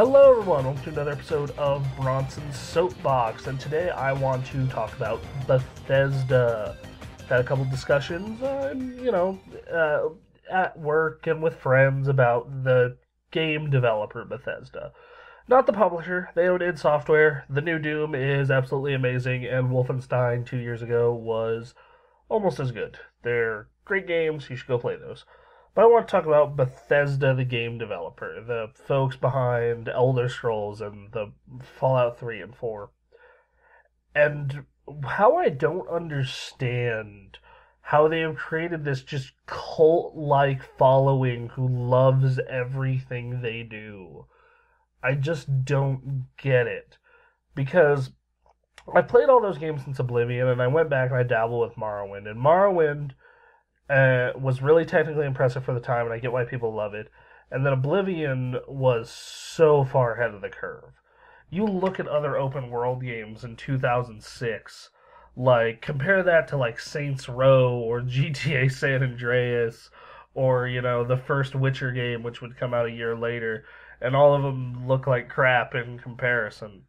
Hello everyone, welcome to another episode of Bronson's Soapbox, and today I want to talk about Bethesda. Had a couple discussions, at work and with friends about the game developer Bethesda. Not the publisher, they own id Software. The new Doom is absolutely amazing, and Wolfenstein 2 years ago was almost as good. They're great games, you should go play those. But I want to talk about Bethesda, the game developer, the folks behind Elder Scrolls and the Fallout 3 and 4. And how I don't understand how they have created this just cult-like following who loves everything they do. I just don't get it. Because I played all those games since Oblivion, and I went back and I dabbled with Morrowind. And Morrowind was really technically impressive for the time, and I get why people love it. And then Oblivion was so far ahead of the curve. You look at other open world games in 2006, compare that to Saints Row or GTA San Andreas or, the first Witcher game, which would come out a year later, and all of them look like crap in comparison.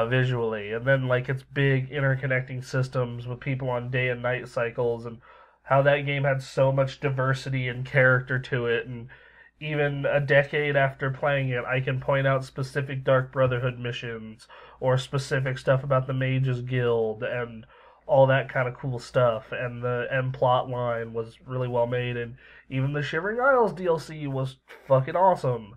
Visually, and then its big interconnecting systems with people on day and night cycles, and how that game had so much diversity and character to it, and even a decade after playing it, I can point out specific Dark Brotherhood missions, or specific stuff about the Mages Guild, and all that kind of cool stuff, and the end plot line was really well made, and even the Shivering Isles DLC was fucking awesome.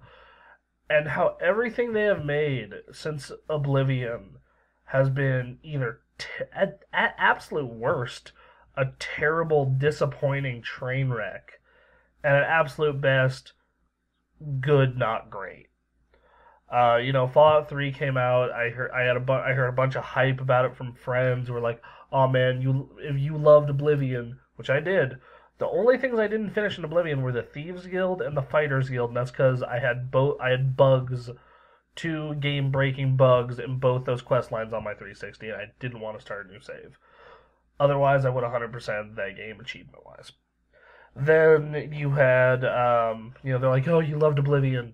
And how everything they have made since Oblivion has been either, at absolute worst, a terrible, disappointing train wreck, and at absolute best, good, not great. Fallout 3 came out. I heard a bunch of hype about it from friends who were like, "Oh man, if you loved Oblivion," which I did. The only things I didn't finish in Oblivion were the Thieves Guild and the Fighters Guild, and that's because I had bugs, two game-breaking bugs in both those quest lines on my 360, and I didn't want to start a new save. Otherwise, I would 100% that game achievement-wise. Then you had, they're like, "Oh, you loved Oblivion.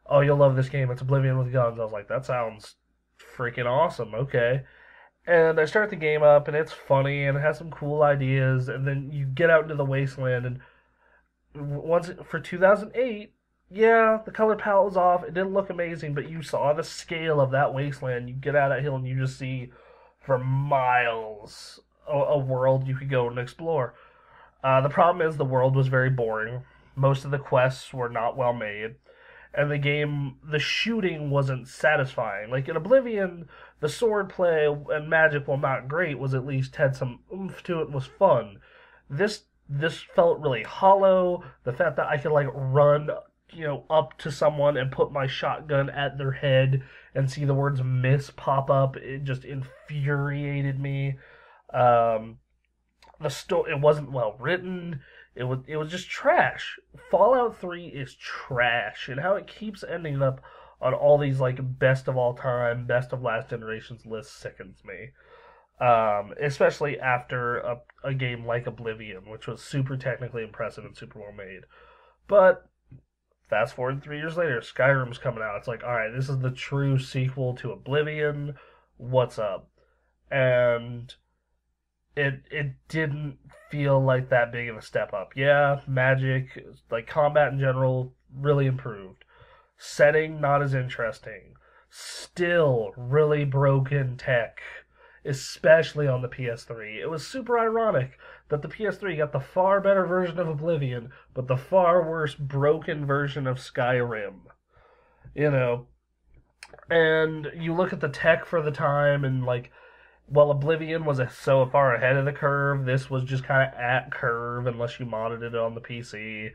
Oh, you'll love this game. It's Oblivion with guns." I was like, that sounds freaking awesome. Okay. And I start the game up, and it's funny, and it has some cool ideas, and then you get out into the wasteland, and for 2008, yeah, the color palette was off. It didn't look amazing, but you saw the scale of that wasteland. You get out that hill, and you just see for miles a world you could go and explore. The problem is the world was very boring. Most of the quests were not well made. And the shooting wasn't satisfying. Like in Oblivion, the swordplay and magic, while not great, was at least had some oomph to it and was fun. This felt really hollow. The fact that I could run, up to someone and put my shotgun at their head and see the words "miss" pop up, it just infuriated me. It wasn't well written. It was just trash. Fallout 3 is trash, and how it keeps ending up on all these best of all time, best of last generations lists sickens me. Especially after a game like Oblivion, which was super technically impressive and super well made. But fast forward 3 years later, Skyrim's coming out. It's like, all right, this is the true sequel to Oblivion. What's up? And it didn't feel like that big of a step up. Yeah, magic, combat in general, really improved. Setting, not as interesting. Still really broken tech, especially on the PS3. It was super ironic that the PS3 got the far better version of Oblivion, but the far worse broken version of Skyrim. And you look at the tech for the time, and while Oblivion was so far ahead of the curve, this was just kind of at curve unless you modded it on the PC,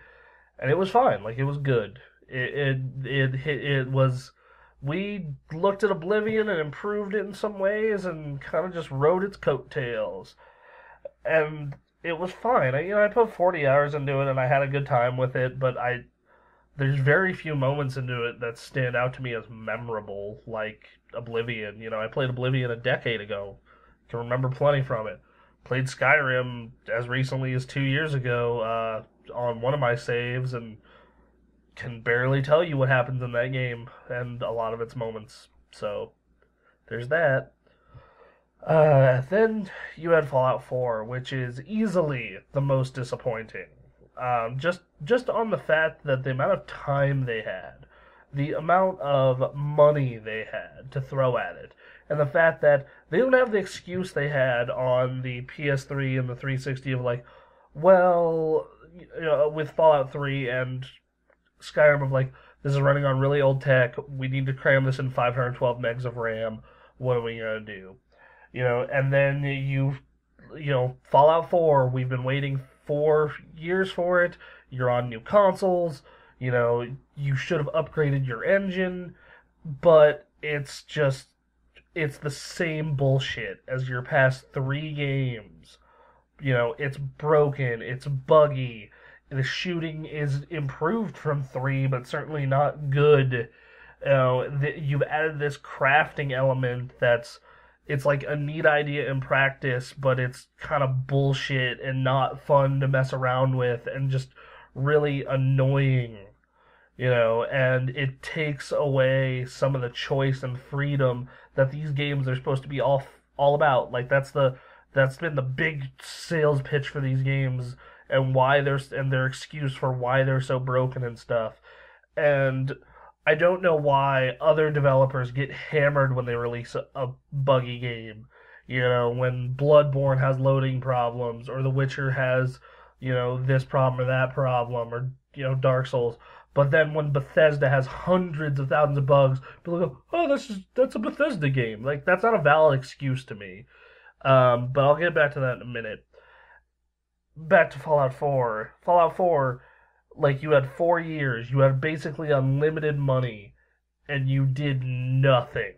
and it was fine. It was good. It was. We looked at Oblivion and improved it in some ways, and kind of just rode its coattails, and it was fine. I put 40 hours into it, and I had a good time with it, but there's very few moments into it that stand out to me as memorable, like Oblivion. I played Oblivion a decade ago. Can remember plenty from it. Played Skyrim as recently as 2 years ago on one of my saves, and can barely tell you what happens in that game and a lot of its moments. So there's that. Then you had Fallout 4, which is easily the most disappointing. Just on the fact that the amount of time they had, the amount of money they had to throw at it, and the fact that they don't have the excuse they had on the PS3 and the 360 of like, well, with Fallout 3 and Skyrim of like, this is running on really old tech. We need to cram this in 512 megs of RAM. What are we gonna do? And then Fallout 4, we've been waiting 4 years for it. You're on new consoles. You should have upgraded your engine, but it's the same bullshit as your past 3 games. It's broken, it's buggy. The shooting is improved from 3, but certainly not good. You've added this crafting element it's like a neat idea in practice, but it's kind of bullshit and not fun to mess around with and just really annoying, and it takes away some of the choice and freedom that these games are supposed to be all about. Like that's been the big sales pitch for these games and their excuse for why they're so broken and stuff. And I don't know why other developers get hammered when they release a buggy game. When Bloodborne has loading problems, or The Witcher has, this problem or that problem, or, Dark Souls. But then when Bethesda has hundreds of thousands of bugs, people go, oh, that's a Bethesda game. Like, that's not a valid excuse to me. But I'll get back to that in a minute. Back to Fallout 4. Fallout 4, like, you had 4 years, you had basically unlimited money, and you did nothing,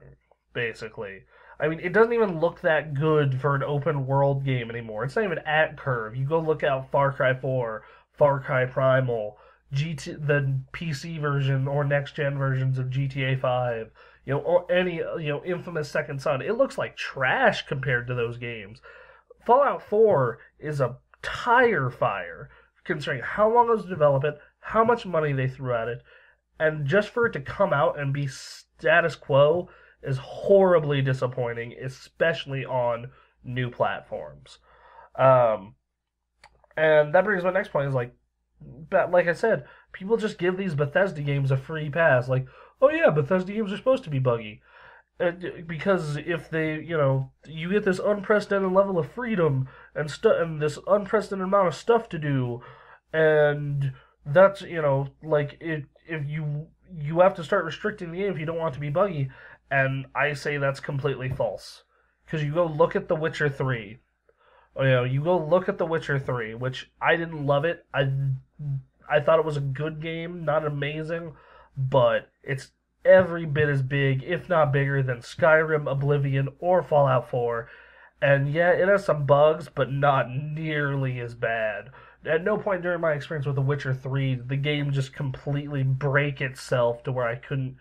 basically. I mean, it doesn't even look that good for an open world game anymore. It's not even at curve. You go look out Far Cry 4, Far Cry Primal, the PC version or next gen versions of GTA 5, or any, infamous Second Son. It looks like trash compared to those games. Fallout 4 is a tire fire, considering how long it was developed, how much money they threw at it, and just for it to come out and be status quo is horribly disappointing, especially on new platforms. And that brings my next point is like I said, people just give these Bethesda games a free pass. Like, oh yeah, Bethesda games are supposed to be buggy. Because if they, you get this unprecedented level of freedom and this unprecedented amount of stuff to do, and that's, like, if you have to start restricting the game if you don't want it to be buggy, and I say that's completely false. Because you go look at The Witcher 3. You go look at The Witcher 3, which I didn't love it. I thought it was a good game, not amazing, but it's every bit as big, if not bigger, than Skyrim, Oblivion, or Fallout 4. And yeah, it has some bugs, but not nearly as bad. At no point during my experience with The Witcher 3, the game just completely break itself to where I couldn't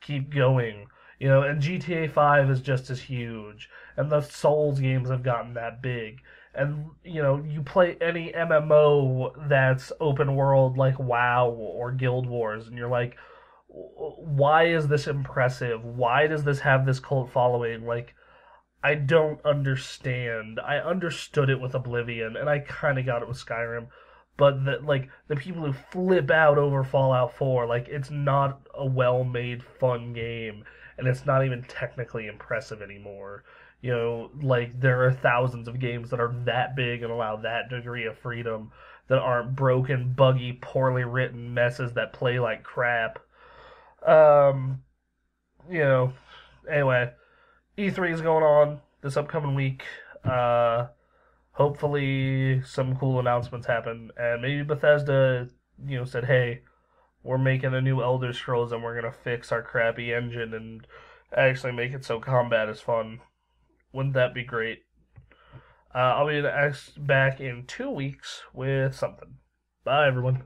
keep going. And GTA 5 is just as huge. And the Souls games have gotten that big. And, you play any MMO that's open world like WoW or Guild Wars, and you're like, why is this impressive? Why does this have this cult following? Like, I don't understand. I understood it with Oblivion, and I kind of got it with Skyrim, but the people who flip out over Fallout 4, like, it's not a well-made, fun game, and it's not even technically impressive anymore. Like, there are thousands of games that are that big and allow that degree of freedom that aren't broken, buggy, poorly written messes that play like crap. Um, anyway, E3 is going on this upcoming week. Hopefully some cool announcements happen, and maybe Bethesda, said, hey, we're making a new Elder Scrolls and we're going to fix our crappy engine and actually make it so combat is fun. Wouldn't that be great? I'll be back in 2 weeks with something. Bye, everyone.